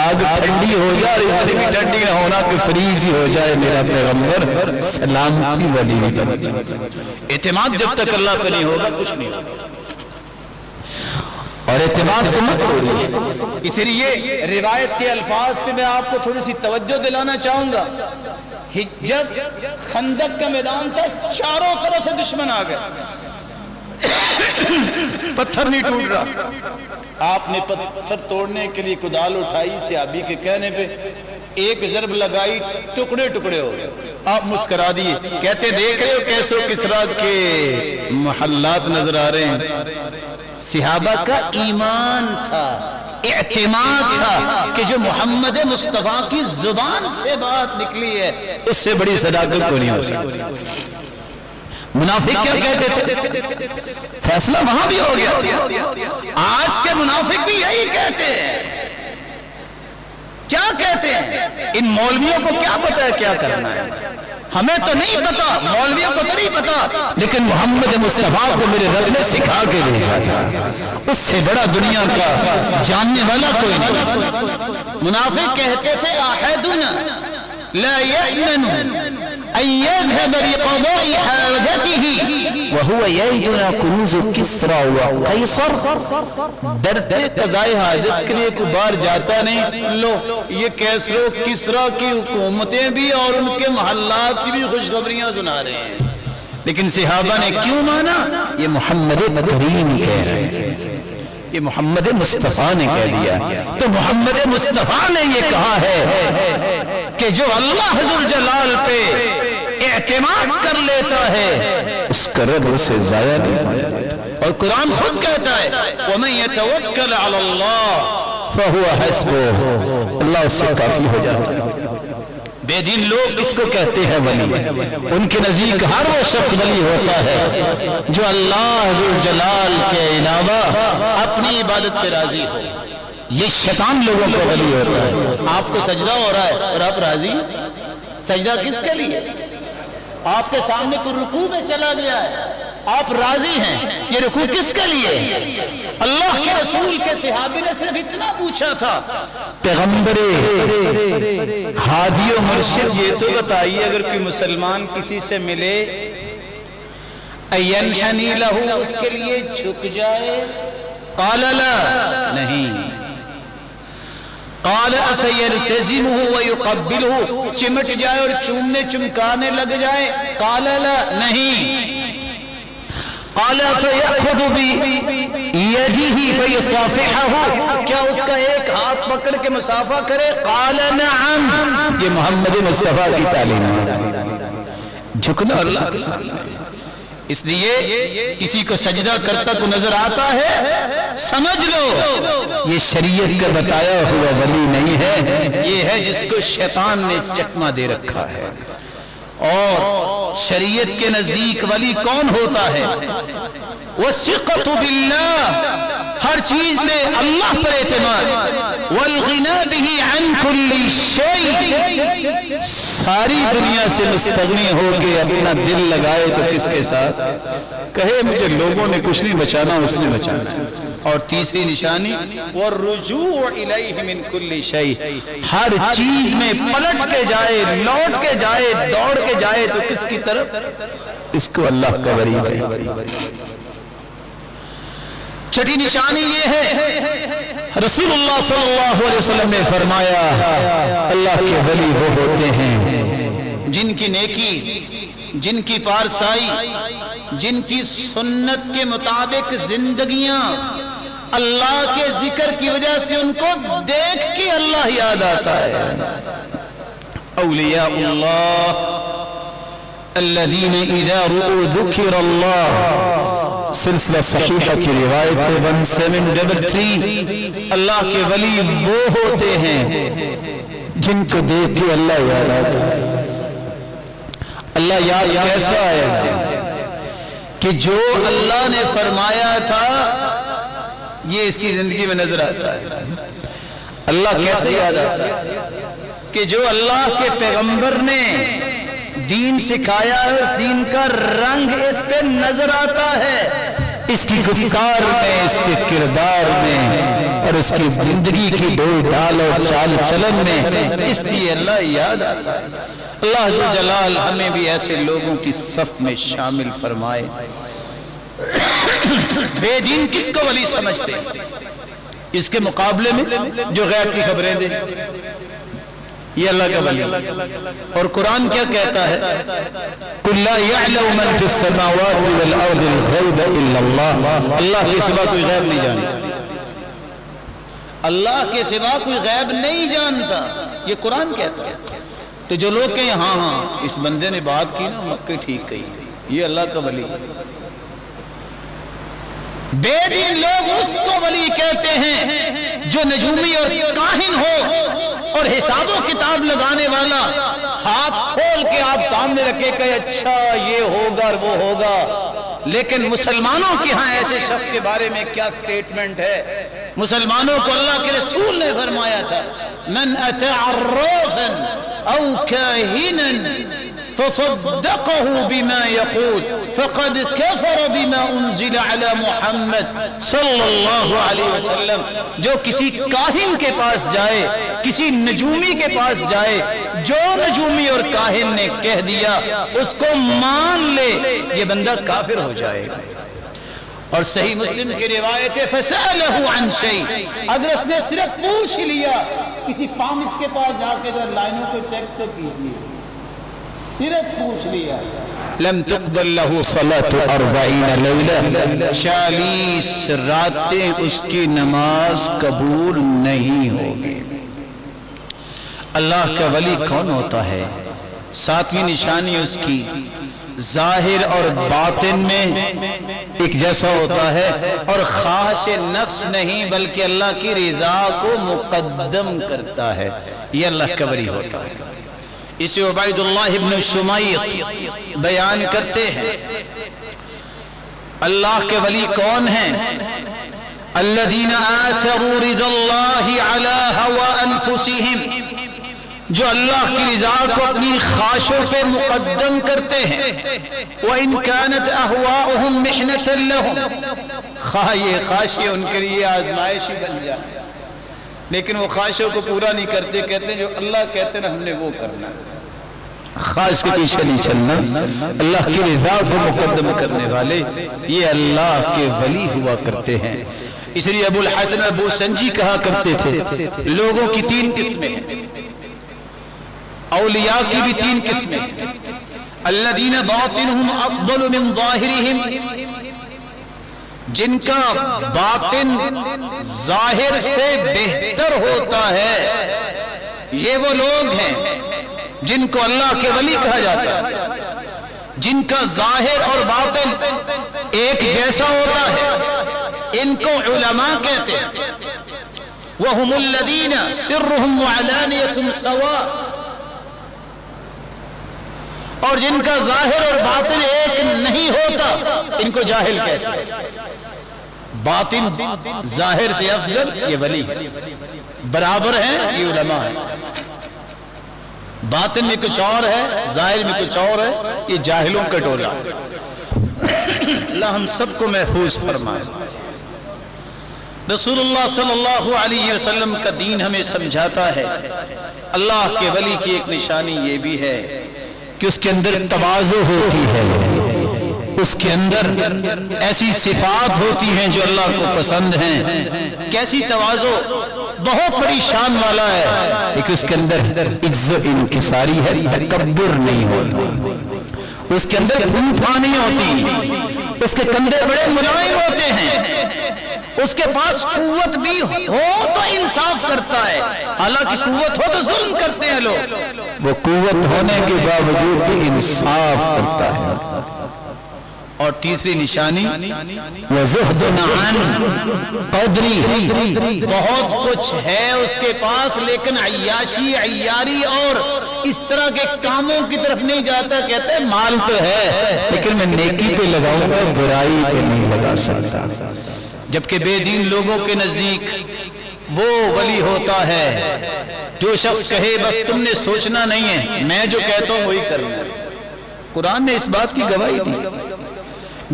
آگ ٹھنڈی ہو جائے، اتنی بھی ٹھنڈی نہ ہونا کہ فریز ہی ہو جائے، میرا پیغمبر سلامتی والی بھی بن جائے۔ اعتماد جب تک اللہ پہ نہیں ہوگا کچھ نہیں ہوگا، اور اعتماد کو مت توڑیے۔ اس لیے روایت کے الفاظ پہ میں آپ کو تھوڑی سی توجہ دلانا چاہوں گا۔ جب خندق کا میدان تھا، چاروں طرف سے دشمن آ گئے، پتھر نہیں ٹوٹ رہا، آپ نے پتھر توڑنے کے لیے کدال اٹھائی، صحابی کے کہنے پہ ایک ضرب لگائی، ٹکڑے ٹکڑے ہو گئے۔ آپ مسکرا دیے، کہتے دیکھ رہے ہو کیسے کسرا کے محلات نظر آ رہے ہیں۔ صحابہ کا ایمان تھا، اعتماد تھا کہ جو محمد مصطفیٰ کی زبان سے بات نکلی ہے اس سے بڑی صداقت کو نہیں ہو سکتی۔ منافق کیا کہتے تھے؟ فیصلہ وہاں بھی ہو گیا۔ آج کے منافق بھی یہی کہتے ہیں۔ کیا کہتے ہیں؟ ان مولویوں کو کیا پتا ہے کیا کرنا ہے؟ ہمیں تو نہیں پتا، مولویوں کو تو نہیں پتا، لیکن محمد مصطفیٰ کو میرے رب نے سکھا کے بھیجا تھا، اس سے بڑا دنیا کا جاننے والا کوئی نہیں۔ منافق کہتے تھے احدنا لا يأمن ان يذهب لقضاء حاجته وهو يجدنا كنوز كسرى وقيصر، ڈرتے قضاء حاجت کے لیے کوئی بار جاتا نہیں۔ لو یہ کیسر و کسرا کی حکومتیں بھی اور ان کے محلات کی بھی خوشخبریاں سنا رہے ہیں، لیکن صحابہ نے کیوں مانا؟ یہ محمد کریم کہہ رہے ہیں، یہ محمد مصطفیٰ نے کہہ دیا۔ تو محمد مصطفیٰ نے یہ کہا ہے کہ جو اللہ حضور جلال پہ اعتماد کر لیتا ہے اس کا رب اسے ضائع نہیں ہوتا، اور قرآن خود کہتا ہے وَمَن يَتَوَكَّلْ عَلَى اللَّهِ فَهُوَ حَسْبُهُ، اللہ اس سے کافی ہو جاتا ہے۔ بے دین لوگ اس کو کہتے ہیں ولی، ان کے نزدیک ہر وہ شخص ولی ہوتا ہے جو اللہ حضور جلال کے علاوہ اپنی عبادت پہ راضی ہو۔ یہ شیطان لوگوں کو ولی ہوتا ہے۔ آپ کو سجدہ ہو رہا ہے اور آپ راضی ہیں؟ سجدہ کس کے لیے؟ آپ کے سامنے کوئی رکوع میں چلا گیا ہے، آپ راضی ہیں، یہ رکوع کس کے لیے؟ اللہ کے رسول کے صحابی نے صرف اتنا پوچھا تھا، پیغمبر ہادی و مرشد یہ تو بتائیے اگر کوئی مسلمان کسی سے ملے اینحنی لہو، اس کے لیے جھک جائے؟ قال لا، نہیں۔ قال افیلتزمہ ویقبلہ، چمٹ جائے اور چومنے چمکانے لگ جائے؟ قال لا، نہیں۔ قال فیأخذ بیدہ فیصافحہ، کیا اس کا ایک ہاتھ پکڑ کے مصافحہ کرے؟ قال نعم۔ یہ محمد مصطفیٰ کی تعلیمات، جھکنا اللہ کے سامنے۔ اس لیے کسی کو سجدہ کرتا کو نظر آتا ہے، سمجھ لو یہ شریعت کا بتایا ہوا ولی نہیں ہے، یہ ہے جس کو شیطان نے چکمہ دے رکھا ہے۔ اور شریعت کے نزدیک ولی کون ہوتا ہے؟ والثقۃ باللہ، ہر چیز میں اللہ پر اعتماد، والغنا بہ عن کل شیء، ساری دنیا سے مستغنی ہو کے اپنا دل لگائے تو کس کے ساتھ؟ کہے مجھے لوگوں نے کچھ نہیں بچانا، اس نے بچانا۔ اور تیسری نشانی والرجوع الیہ من کل شیء، ہر چیز میں پلٹ کے جائے، لوٹ کے جائے، دوڑ کے جائے تو کس کی طرف؟ اس کو اللہ کا ولی ہے۔ چھٹی نشانی یہ ہے، رسول اللہ صلی اللہ علیہ وسلم نے فرمایا اللہ کے ولی وہ ہوتے ہیں جن کی نیکی، جن کی پارسائی، جن کی سنت کے مطابق زندگیاں اللہ کے ذکر کی وجہ سے ان کو دیکھ کے اللہ یاد آتا ہے۔ اولیاء اللہ الذین اذا رؤوا ذکر اللہ، سلسلہ صحیحہ کی روایت ہے 1733۔ اللہ کے ولی وہ ہوتے ہیں جن کو دیکھ کے اللہ یاد آتا ہے۔ اللہ یاد کیسا آئے گا کہ جو اللہ نے فرمایا تھا یہ اس کی زندگی میں نظر آتا ہے۔ اللہ کیسے یاد آتا ہے کہ جو اللہ کے پیغمبر نے دین سکھایا ہے اس دین کا رنگ اس پہ نظر آتا ہے، اس کی گفتار میں، اس کے کردار میں، اور اس کی زندگی کی ڈول ڈال اور چال چلن میں، اس لیے اللہ یاد آتا ہے۔ اللہ ذو جلال ہمیں بھی ایسے لوگوں کی صف میں شامل فرمائے۔ بے دین کس کو ولی سمجھتے ہیں؟ اس کے مقابلے میں جو غیب کی خبریں دے، یہ اللہ کا ولی۔ اور قرآن کیا کہتا ہے؟ قُلْ لَا يَعْلَمُ مَنْ فِي السَّمَاوَاتِ وَالْأَرْضِ الْغَيْبَ إِلَّا اللَّهُ، اللہ کے سوا کوئی غیب نہیں جانتا، اللہ کے سوا کوئی غیب نہیں جانتا، یہ قرآن کہتا ہے۔ تو جو لوگ کہیں ہاں ہاں اس بندے نے بات کی نا مکہ ٹھیک کہی، یہ اللہ کا ولی ہے۔ بے دین لوگ اس کو ولی کہتے ہیں جو نجومی اور کاہن ہو اور حساب و کتاب لگانے والا، ہاتھ کھول کے آپ سامنے رکھے کہ اچھا یہ ہوگا اور وہ ہوگا۔ لیکن مسلمانوں کے ہاں ایسے شخص کے بارے میں کیا سٹیٹمنٹ ہے؟ مسلمانوں کو اللہ کے رسول نے فرمایا تھا من اتی عرافا او کاہنا فصدقه بما يقول فقد كفر بما انزل على محمد صلی اللہ علیہ وسلم۔ جو کسی کاہن کے پاس جائے، کسی نجومی کے پاس جائے، جو نجومی اور کاہن نے کہہ دیا اس کو مان لے، یہ بندہ کافر ہو جائے گا۔ اور صحیح مسلم کی روایت ہے فَسَأَلَهُ عَنْ شَيْءٍ، اگر اس نے صرف پوچھ لیا، کسی پامس کے پاس جا کے ذرا لائنوں کو چیک تو کیجیے، صرف پوچھ لیا، لم تقبل له صلاة 40 لیلہ، 40 راتیں اس کی نماز قبول نہیں ہوگی۔ اللہ کا ولی کون ہوتا ہے؟ ساتویں نشانی اس کی ظاہر اور باطن میں ایک جیسا ہوتا ہے، اور خواہش نفس نہیں بلکہ اللہ کی رضا کو مقدم کرتا ہے، یہ اللہ کا ولی ہوتا ہے۔ اسے عبید اللہ ابن شمیط بیان کرتے ہیں اللہ کے ولی کون ہیں؟ الذین آثروا رضا اللہ علی ہوا انفسہم، جو اللہ کی رضا کو اپنی خواہشوں پہ مقدم کرتے ہیں۔ وَإِن كَانَتْ أَهْوَاؤُهُمْ مِحْنَةً لَهُمْ، خواہ یہ خواہشیں ان کے لیے آزمائشی بن جائے، لیکن وہ خواہشوں کو پورا نہیں کرتے، کہتے ہیں جو اللہ کہتے ہیں ہم نے وہ کرنا ہے، خواہش کے پیچھے نہیں چلنا۔ اللہ کی رضا کو مقدم کرنے والے یہ اللہ کے ولی ہوا کرتے ہیں۔ اس لیے ابو الحسن ابو سنجی کہا کرتے تھے لوگوں کی 3 قسمیں ہیں، اولیاء کی بھی 3 قسمیں ہیں۔ الذین باطنہم افضل من ظاہرہم، جن کا باطن ظاہر سے بہتر ہوتا ہے، یہ وہ لوگ ہیں جن کو اللہ کے ولی کہا جاتا ہے، جن کا ظاہر اور باطن ایک جیسا ہوتا ہے، ان کو علماء کہتے ہیں۔ وَهُمُ الَّذِينَ سِرُّهُمْ وَعَلَانِيَتُهُمْ سَوَاءٌ، اور جن کا ظاہر اور باطن ایک نہیں ہوتا، ان کو جاہل کہتے ہیں۔ باطن ظاہر سے افضل، یہ ولی برابر ہیں، یہ علماء ہیں۔ باطن میں کچھ اور ہے، ظاہر میں کچھ اور ہے، یہ جاہلوں کا ٹولہ۔ اللہ ہم سب کو محفوظ فرمائے۔ رسول اللہ صلی اللہ علیہ وسلم کا دین ہمیں سمجھاتا ہے اللہ کے ولی کی ایک نشانی یہ بھی ہے کہ اس کے اندر تواضع ہوتی ہے، اس کے اندر ایسی صفات ہوتی ہیں جو اللہ کو پسند ہیں۔ کیسی تواضع؟ بہت بڑی شان والا ہے، لیکن اس کے اندر عزت انکساری ہے، تکبر نہیں ہوتا، اس کے اندر پھوپھا نہیں ہوتی، اس کے کندھے بڑے ملائم ہوتے ہیں، اس کے پاس قوت بھی ہو تو انصاف کرتا ہے، حالانکہ قوت ہو تو ظلم کرتے ہیں لوگ، وہ قوت ہونے کے باوجود بھی انصاف کرتا ہے۔ اور تیسری نشانی وَزُهْدٌ عَنْ قَدْرِ، بہت کچھ ہے اس کے پاس لیکن عیاشی عیاری اور اس طرح کے کاموں کی طرف نہیں جاتا، کہتا ہے مال تو ہے لیکن میں نیکی پہ لگاؤں گا، برائی پہ نہیں لگا سکتا۔ جبکہ بے دین لوگوں کے نزدیک وہ ولی ہوتا ہے جو شخص کہے بس تم نے سوچنا نہیں ہے، میں جو کہتا ہوں وہی کروں۔ قرآن نے اس بات کی گواہی دی،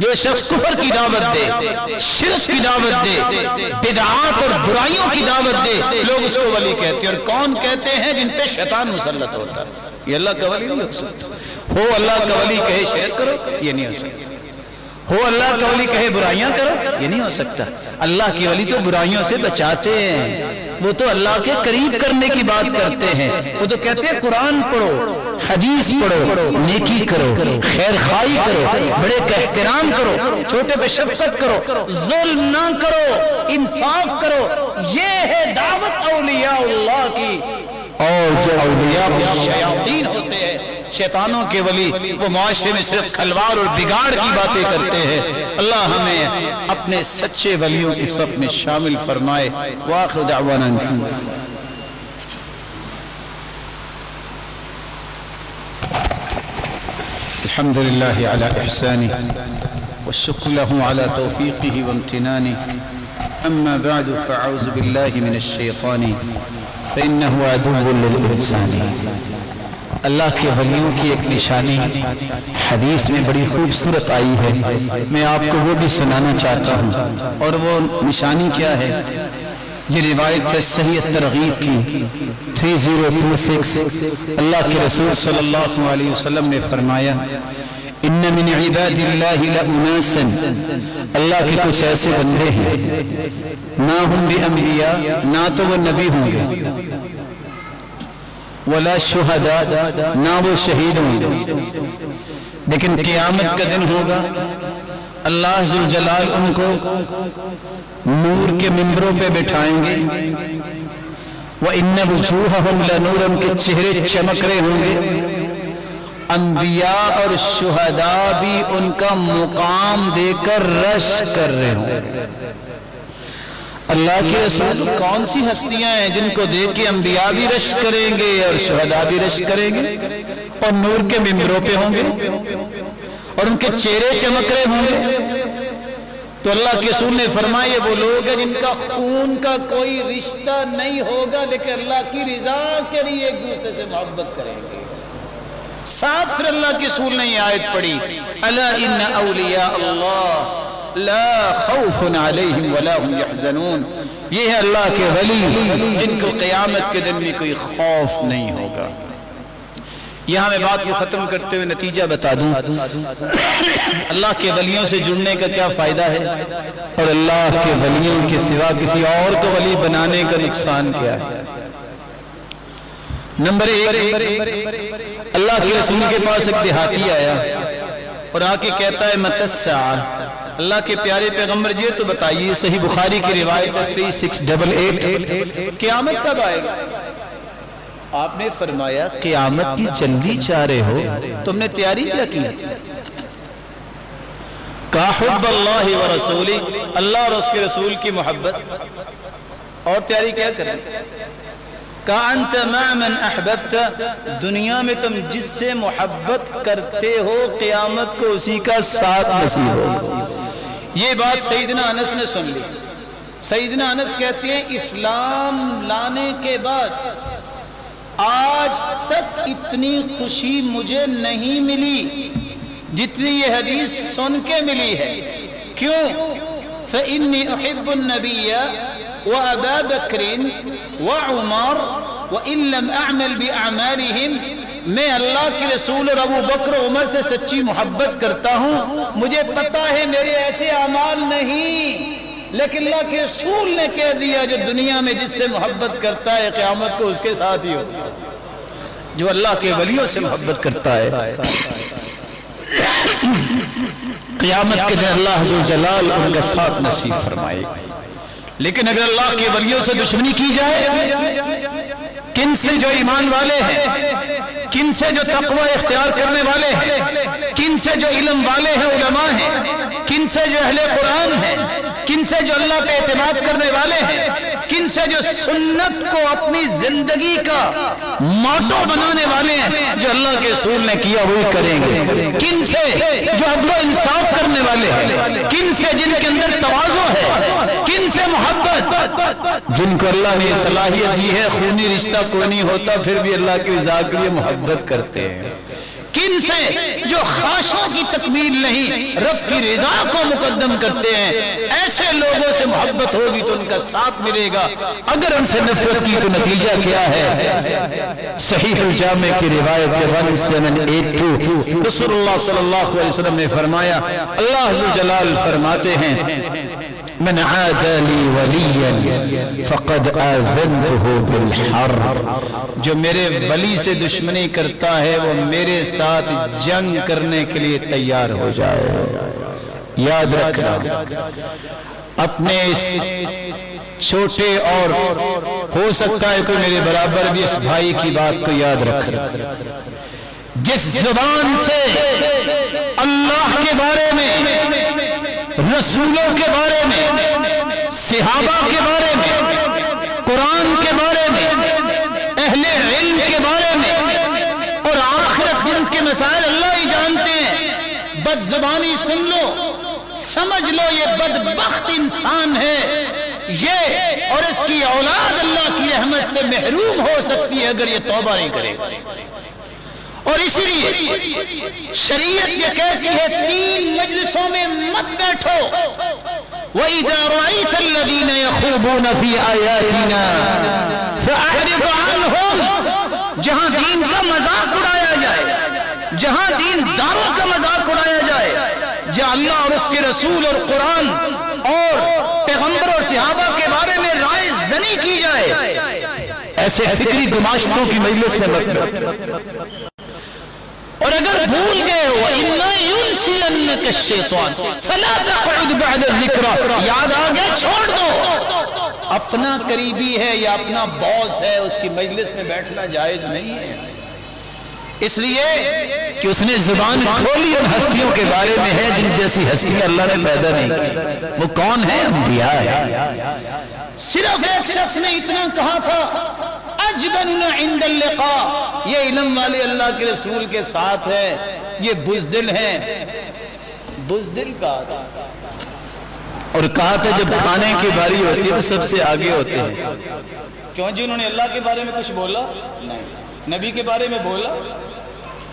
جو شخص کفر کی دعوت دے، شرک کی دعوت دے، بدعات اور برائیوں کی دعوت دے، لوگ اس کو ولی کہتے ہیں۔ اور کون کہتے ہیں؟ جن پہ شیطان مسلط ہوتا ہے۔ یہ اللہ کا ولی نہیں ہو سکتا۔ ہو اللہ کا ولی کہے شرک کرو، یہ نہیں ہو سکتا۔ ہو اللہ کا ولی کہے برائیاں کرو، یہ نہیں ہو سکتا۔ اللہ کی ولی تو برائیوں سے بچاتے ہیں، وہ تو اللہ کے قریب کرنے کی بات کرتے ہیں، وہ تو کہتے ہیں قرآن پڑھو، حدیث پڑھو، نیکی کرو، خیر خواہی کرو، بڑے کا احترام کرو، چھوٹے پہ شفقت کرو، ظلم نہ کرو، انصاف کرو۔ یہ ہے دعوت اولیاء اللہ کی۔ اور جو اولیاء شیاطین ہوتے ہیں، شیطانوں کے ولی، وہ معاشرے میں صرف کھلواڑ اور بگاڑ کی باتیں کرتے ہیں۔ اللہ ہمیں اپنے سچے ولیوں کی صف میں شامل فرمائے۔ وآخر دعوانا الحمد للہ علی احسانہ والشکر له علی توفیقہ وامتنانہ، اما بعد فاعوذ باللہ من الشیطان فإنه عدو للإنسان۔ اللہ کے ولیوں کی ایک نشانی حدیث میں بڑی خوبصورت آئی ہے، میں آپ کو وہ بھی سنانا چاہتا ہوں۔ اور وہ نشانی کیا ہے؟ یہ روایت ہے صحیح ترغیب کی 3026۔ اللہ کے رسول صلی اللہ علیہ وسلم نے فرمایا ان من عباد اللہ لأناسا، اللہ کے کچھ ایسے بندے ہیں نہ ہم بانبیاء، نہ تو وہ نبی ہوں گے، ولا شہداء، نہ وہ شہید ہوں گے، لیکن قیامت کا دن ہوگا، اللہ ذوالجلال ان کو نور کے منبروں پہ بٹھائیں گے، وَإِنَّ وُجُوهَهُمْ لَنُورٌ، ان کے چہرے چمک رہے ہوں گے، انبیاء اور شہداء بھی ان کا مقام دے کر رش کر رہے ہوں گے۔ اللہ کے رسول کون سی ہستیاں ہیں جن کو دیکھ کے انبیاء بھی رش کریں گے اور شہداء بھی رش کریں گے اور نور کے ممبروں پہ ہوں گے اور ان کے چہرے چمک رہے ہوں گے؟ تو اللہ کے رسول نے فرمایا یہ وہ لوگ ہیں جن کا خون کا کوئی رشتہ نہیں ہوگا لیکن اللہ کی رضا کے لیے ایک دوسرے سے محبت کریں گے۔ ساتھ پھر اللہ کے رسول نے یہ آیت پڑھی الا ان اولیاء اللہ لا خوف علیہم ولا هم يحزنون، یہ ہے اللہ کے ولی جن کو قیامت کے دن میں کوئی خوف نہیں ہوگا۔ یہاں میں بات کو ختم کرتے ہوئے نتیجہ بتا دوں، اللہ کے ولیوں سے جڑنے کا کیا فائدہ ہے اور اللہ کے ولیوں کے سوا کسی اور کو ولی بنانے کا نقصان کیا ہے؟ نمبر 1، اللہ کے رسول کے پاس ایک دیہاتی آیا اور آ کے کہتا ہے متی الساعہ، اللہ کے پیارے پیغمبر جی تو بتائیے، صحیح بخاری کی روایت 3688، قیامت کب آئے گا؟ آپ نے فرمایا قیامت کی جلدی چاہ رہے ہو، تم نے تیاری کیا کی؟ کہا حب اللہ و رسولی، اللہ اور اس کے رسول کی محبت، اور تیاری کیا کریں؟ کہا انت مع من احببت، دنیا میں تم جس سے محبت کرتے ہو قیامت کو اسی کا ساتھ نصیب ہو۔ یہ بات سیدنا انس نے سن لی۔ سیدنا انس کہتے ہیں اسلام لانے کے بعد آج تک اتنی خوشی مجھے نہیں ملی جتنی یہ حدیث سن کے ملی ہے۔ کیوں؟ فَإِنِّي أُحِبُّ النَّبِيَّ وَأَبَا بَكْرٍ وَعُمَرٍ وَإِن لَّمْ أَعْمَلْ بِأَعْمَالِهِمْ، میں اللہ کے رسول اور ابو بکر و عمر سے سچی محبت کرتا ہوں، مجھے پتا ہے میرے ایسے اعمال نہیں، لیکن اللہ کے رسول نے کہہ دیا جو دنیا میں جس سے محبت کرتا ہے قیامت کو اس کے ساتھ ہی ہوتا ہے، جو اللہ کے ولیوں سے محبت کرتا ہے قیامت کے دن اللہ حضور جلال ان کا ساتھ نصیب فرمائے گا۔ لیکن اگر اللہ کے ولیوں سے دشمنی کی جائے، کن سے جو ایمان والے ہیں، کن سے جو تقوی اختیار کرنے والے ہیں، کن سے جو علم والے ہیں علماء ہیں، کن سے جو اہل قرآن ہیں، کن سے جو اللہ پہ اعتماد کرنے والے ہیں، کن سے جو سنت کو اپنی زندگی کا موٹو بنانے والے ہیں، جو اللہ کے رسول نے کیا وہی کریں گے، کن سے جو عدل و انصاف کرنے والے ہیں، کن سے جن کے اندر تواضع ہے، کن سے محبت، جن کو اللہ نے صلاحیت دی ہے خونی رشتہ کوئی نہیں ہوتا پھر بھی اللہ کی رضا کے لیے محبت کرتے ہیں، کن سے جو خواہشوں کی تکمیل نہیں رب کی رضا کو مقدم کرتے ہیں، ایسے لوگوں سے محبت ہوگی تو ان کا ساتھ ملے گا، اگر ان سے نفرت کی تو نتیجہ کیا ہے؟ صحیح الجامع کی روایت 1782 رسول اللہ صلی اللہ علیہ وسلم نے فرمایا، اللہ عز جلال فرماتے ہیں من عاد لی ولیا فقد آذنته بالحرب، جو میرے ولی سے دشمنی کرتا ہے وہ میرے ساتھ جنگ کرنے کے لیے تیار ہو جائے۔ یاد رکھنا اپنے اس چھوٹے اور ہو سکتا ہے کوئی میرے برابر بھی اس بھائی کی بات کو یاد رکھنا، جس زبان سے اللہ کے بارے میں، رسولوں کے بارے میں، صحابہ کے بارے میں، قرآن کے بارے میں، اہل علم کے بارے میں اور آخرت دن کے مسائل اللہ ہی جانتے ہیں، بد زبانی سن لو، سمجھ لو یہ بدبخت انسان ہے، یہ اور اس کی اولاد اللہ کی رحمت سے محروم ہو سکتی ہے اگر یہ توبہ نہیں کرے گا۔ اور اسی لیے شریعت یہ کہتی ہے 3 مجلسوں میں مت بیٹھو، وَإِذَا رَأَيْتَ الَّذِينَ يَخُوضُونَ فِي آيَاتِنَا فَأَعْرِضْ عَنْهُمْ، جہاں دین کا مذاق اڑایا جائے، جہاں دین داروں کا مذاق اڑایا جائے، جہاں اللہ اور اس کے رسول اور قرآن اور پیغمبر اور صحابہ کے بارے میں رائے زنی کی جائے، ایسے فکری گماشتوں کی مجلس میں مت بیٹھو۔ اور اگر بھول گئے ہو وَإِمَّا يُنْسِيَنَّكَ الشَّيْطَانُ فَلَا تَقْعُدْ بَعْدَ الذِّكْرَى، یاد آگے چھوڑ دو، اپنا قریبی ہے یا اپنا باس ہے اس کی مجلس میں بیٹھنا جائز نہیں ہے، اس لیے کہ اس نے زبان کھولی ان ہستیوں کے بارے میں ہے جن جیسی ہستیاں اللہ نے پیدا نہیں کی۔ وہ کون ہے؟ انبیاء ہے۔ صرف ایک شخص نے اتنا کہا تھا اجبن عند اللقاء، یہ علم والے اللہ کے رسول کے ساتھ ہے، یہ بزدل ہیں، بزدل کہا تھا، اور کہا تھا جب کھانے کی باری ہوتی ہے وہ سب سے آگے ہوتے ہیں۔ کیوں جی؟ انہوں نے اللہ کے بارے میں کچھ بولا نہیں، نبی کے بارے میں بولا،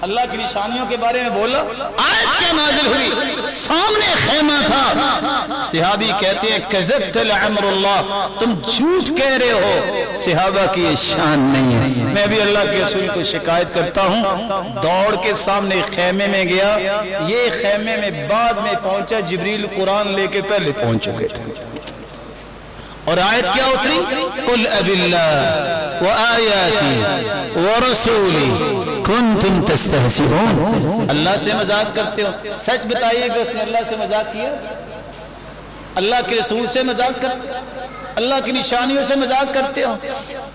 اللہ کی نشانیوں کے بارے میں بولا، آیت کیا نازل ہوئی؟ سامنے خیمہ تھا۔ صحابی کہتے ہیں کذبت لعمر اللہ، تم جھوٹ کہہ رہے ہو، صحابہ کی یہ شان نہیں ہے۔ میں بھی اللہ کے رسول کو شکایت کرتا ہوں، دوڑ کے سامنے خیمے میں گیا، یہ خیمے میں بعد میں پہنچا، جبریل قرآن لے کے پہلے پہنچ چکے تھے، اور آیت کیا اتری؟ قل اب اللہ وآیاتی ورسولی کنتم تستہزئون۔ اللہ سے مذاق کرتے ہو، سچ بتائیے کہ اس نے اللہ سے مذاق کیا؟ اللہ کے رسول سے مذاق کرتے ہو؟ اللہ کی نشانیوں سے مذاق کرتے ہو؟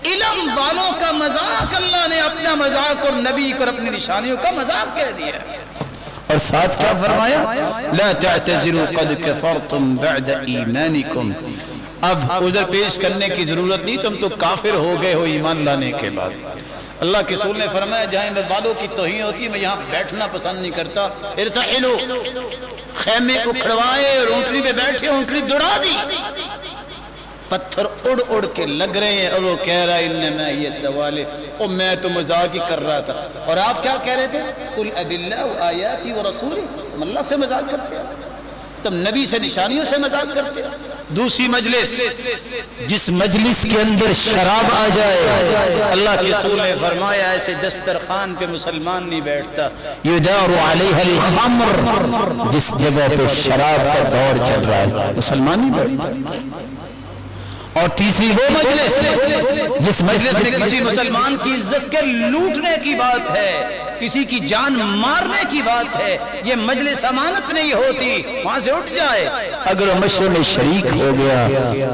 علم والوں کا مذاق اللہ نے اپنا مذاق اور نبی کو اپنی نشانیوں کا مذاق کہہ دیا، اور ساتھ کیا فرمایا؟ لا تعتذروا قد کفرتم بعد ایمانکم، اب عذر پیش کرنے کی ضرورت نہیں، تم تو کافر ہو گئے ہو ایمان لانے کے بعد۔ اللہ کے رسول نے فرمایا جہاں والوں کی توہین ہوتی ہے میں یہاں بیٹھنا پسند نہیں کرتا، ارتحلوا، خیمے کو کھڑوائے اور اونٹنی پہ بیٹھے، اونٹنی دوڑا دی، پتھر اڑ اڑ کے لگ رہے ہیں، اور وہ کہہ رہا ہے انما یہ سوال ہے، اور میں تو مذاق ہی کر رہا تھا، اور آپ کیا کہہ رہے تھے؟ قل اب اللہ وآیاتی ورسولی، تم اللہ سے مذاق کرتے ہو، تم نبی سے نشانیوں سے مذاق کرتے ہو۔ دوسری مجلس، جس مجلس کے اندر شراب آ جائے، اللہ کے رسول نے فرمایا ایسے دسترخوان پہ مسلمان نہیں بیٹھتا، یدار علیہ الخمر، جس جگہ پہ شراب کا دور چل رہا ہے مسلمان نہیں بیٹھتا۔ اور تیسری وہ مجلس جس مجلس میں کسی مسلمان کی عزت کے لوٹنے کی بات ہے، کسی کی جان مارنے کی بات ہے، یہ مجلس امانت نہیں ہوتی، وہاں سے اٹھ جائے، اگر وہ مشرب میں شریک ہو گیا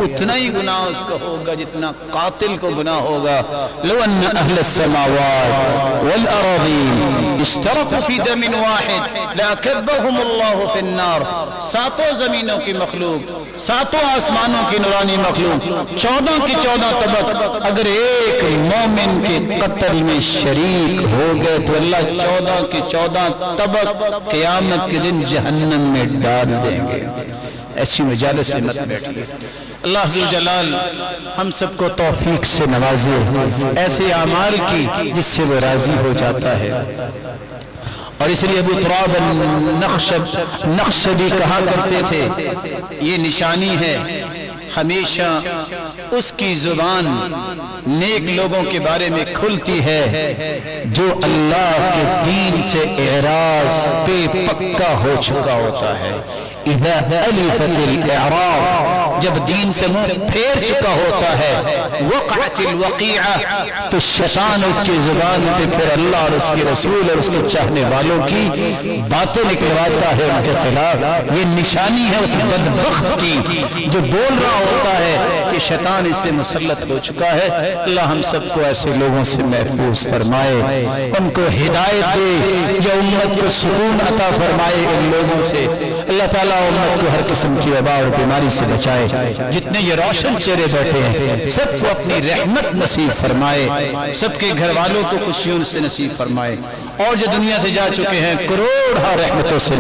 اتنا ہی گناہ اس کو ہوگا جتنا قاتل کو گناہ ہوگا۔ لو ان اہل السماوات والارضین اشترکوا فی دم واحد لاکبہم اللہ فی النار، ساتوں زمینوں کی مخلوق، ساتوں آسمانوں کی نورانی مخلوق، 14 کی 14 طبق اگر ایک مومن کے قتل میں شریک ہو گئے تو اللہ 14 کی 14 طبق قیامت کے دن جہنم میں ڈال دیں گے۔ ایسی مجالس میں مت بیٹھیے۔ اللہ عز و جلال ہم سب کو توفیق سے نوازے ایسے اعمال کی جس سے وہ راضی ہو جاتا ہے، اور اس لیے ابو تراب النخشبی کہا کرتے تھے یہ نشانی ہے ہمیشہ اس کی زبان نیک لوگوں کے بارے میں کھلتی ہے جو اللہ کے دین سے اعراض پہ پکا ہو چکا ہوتا ہے۔ اذا الفت الاعراض، جب دین سے منہ پھیر چکا ہوتا ہے، وقعت الوقیعہ، تو شیطان اس کی زبان پہ پھر اللہ اور اس کے رسول اور اس کے چاہنے والوں کی باتیں نکلواتا ہے ان کے خلاف۔ یہ نشانی ہے اس بدبخت کی جو بول رہا ہوتا ہے کہ شیطان اس پہ مسلط ہو چکا ہے۔ اللہ ہم سب کو ایسے لوگوں سے محفوظ فرمائے، ان کو ہدایت دے، یا امت کو سکون عطا فرمائے ان لوگوں سے۔ اللہ تعالیٰ امت کو ہر قسم کی وبا اور بیماری سے بچائے، جتنے یہ روشن چہرے بیٹھے ہیں سب کو اپنی رحمت نصیب فرمائے، سب کے گھر والوں کو خوشیوں سے نصیب فرمائے، اور جو دنیا سے جا چکے ہیں کروڑ رحمتوں سے